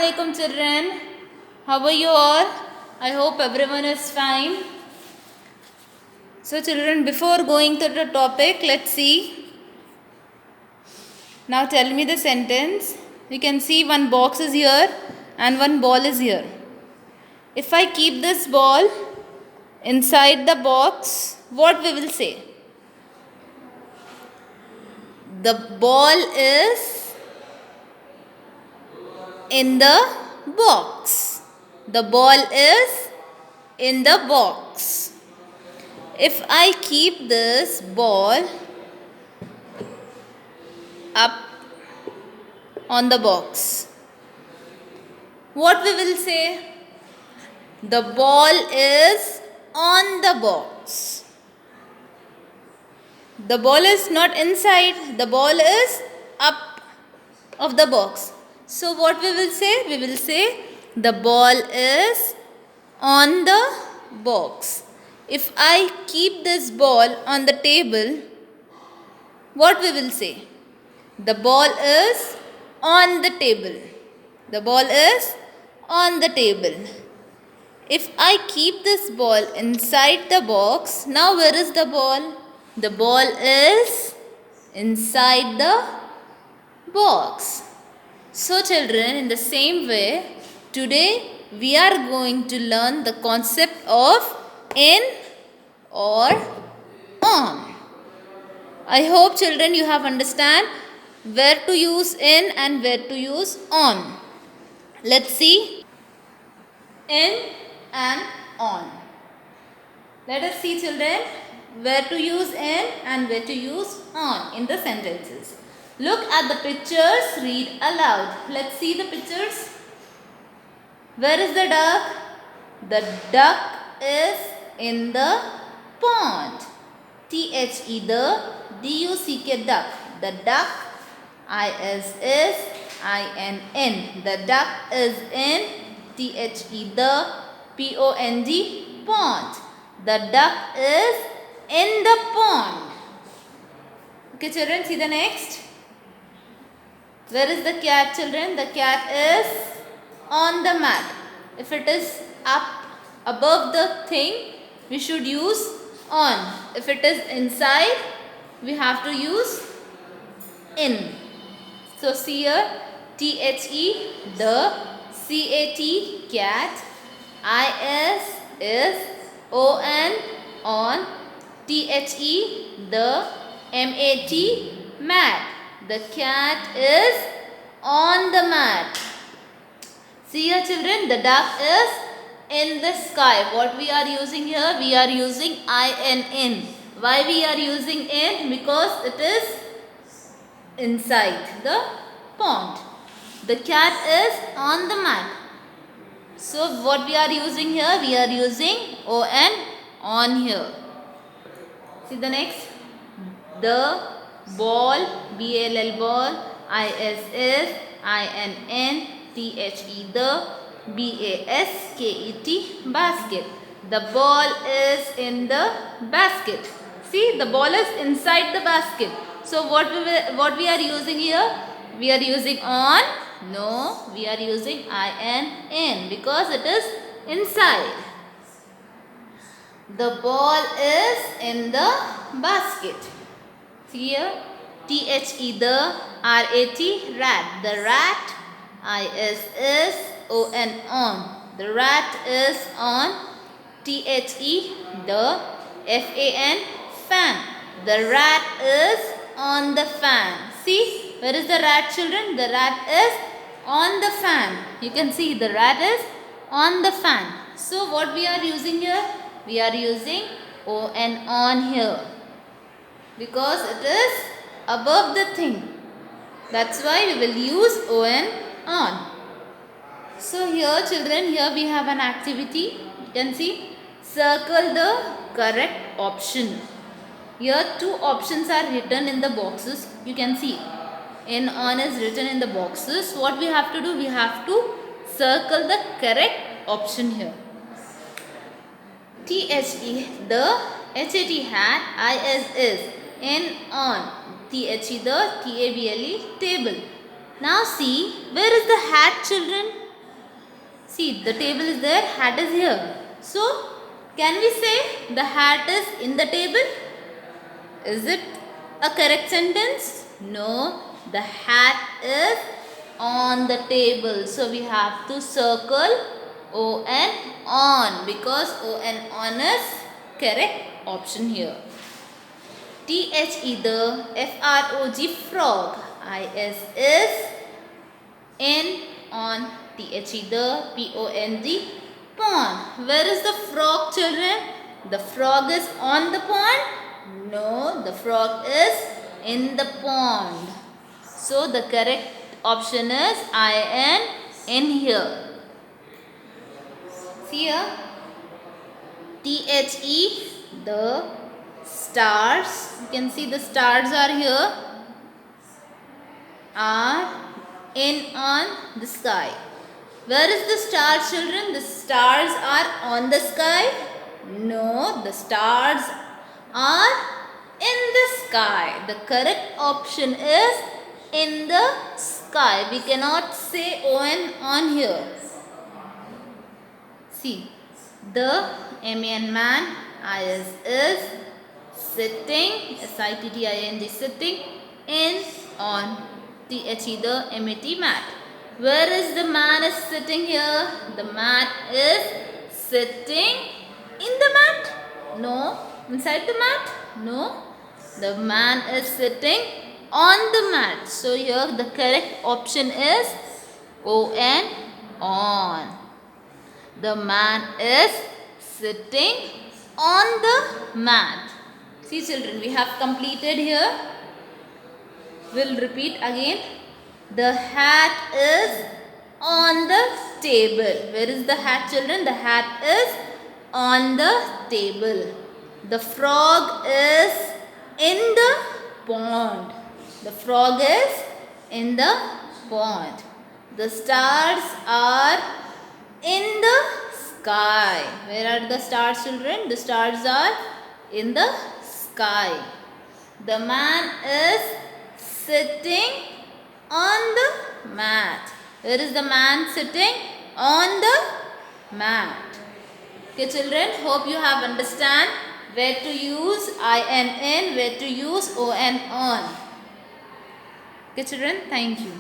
Assalamualaikum children. How are you all? I hope everyone is fine. So children, before going to the topic, let's see. Now tell me the sentence. You can see one box is here and one ball is here. If I keep this ball inside the box, what we will say? The ball is in the box. The ball is in the box. If I keep this ball up on the box, what we will say? The ball is on the box. The ball is not inside, the ball is up of the box. So what we will say? We will say the ball is on the box. If I keep this ball on the table, what we will say? The ball is on the table. The ball is on the table. If I keep this ball inside the box, now where is the ball? The ball is inside the box. So children, in the same way, today we are going to learn the concept of in or on. I hope children you have understand where to use in and where to use on. Let's see in and on. Let us see children where to use in and where to use on in the sentences. Look at the pictures, read aloud. Let's see the pictures. Where is the duck? The duck is in the pond. T-H-E, the D-U-C-K, duck. The duck, I-S-S, I-N-N. The duck is in T-H-E, the P-O-N-D, pond. The duck is in the pond. Okay children, see the next. Where is the cat children? The cat is on the mat. If it is up above the thing, we should use on. If it is inside, we have to use in. So see here, T-H-E, the, C-A-T, cat, I-S is O-N, on, T-H-E, the, M-A-T, mat. The cat is on the mat. See here children, the duck is in the sky. What we are using here? We are using I-N-N. Why we are using in? Because it is inside the pond. The cat is on the mat. So what we are using here? We are using O-N, on here. See the next. The ball, B-A-L-L, ball, I-S-S, I-N-N, T-H-E, the, B-A-S-K-E-T, basket. The ball is in the basket. See, the ball is inside the basket. So what we are using here? We are using on? No, we are using I-N-N because it is inside. The ball is in the basket. See here, T-H-E, the, R-A-T, rat. The rat, I-S-S-O-N, on. The rat is on, T-H-E, the, F-A-N, fan. The rat is on the fan. See, where is the rat children? The rat is on the fan. You can see the rat is on the fan. So what we are using here? We are using O-N, on here. Because it is above the thing. That's why we will use on, on. So here children, here we have an activity. You can see, circle the correct option. Here two options are written in the boxes. You can see, in, on is written in the boxes. What we have to do? We have to circle the correct option here. T-H-E, the, H-A-T, hat, I-S-S, in, on, T-H-E, the, T-A-B-L-E, table. Now see, where is the hat children? See, the table is there, hat is here. So, can we say the hat is in the table? Is it a correct sentence? No, the hat is on the table. So, we have to circle on on because on is correct option here. The frog, frog. Is in on. The pond, pond. Where is the frog, children? The frog is on the pond? No, the frog is in the pond. So the correct option is in here. See here. The stars. You can see the stars are here. Are in on the sky. Where is the star, children? The stars are on the sky? No, the stars are in the sky. The correct option is in the sky. We cannot say on here. See, the man is sitting, sitting, sitting in on. The mat. Where is the man is sitting here? The man is sitting in the mat? No. Inside the mat? No. The man is sitting on the mat. So here the correct option is on. The man is sitting on the mat. See children, we have completed here. We'll repeat again. The hat is on the table. Where is the hat, children? The hat is on the table. The frog is in the pond. The frog is in the pond. The stars are in the sky. Where are the stars, children? The stars are in the sky. The man is sitting on the mat. Where is the man sitting? On the mat. Okay children, hope you have understand where to use in, where to use on. Okay children, thank you.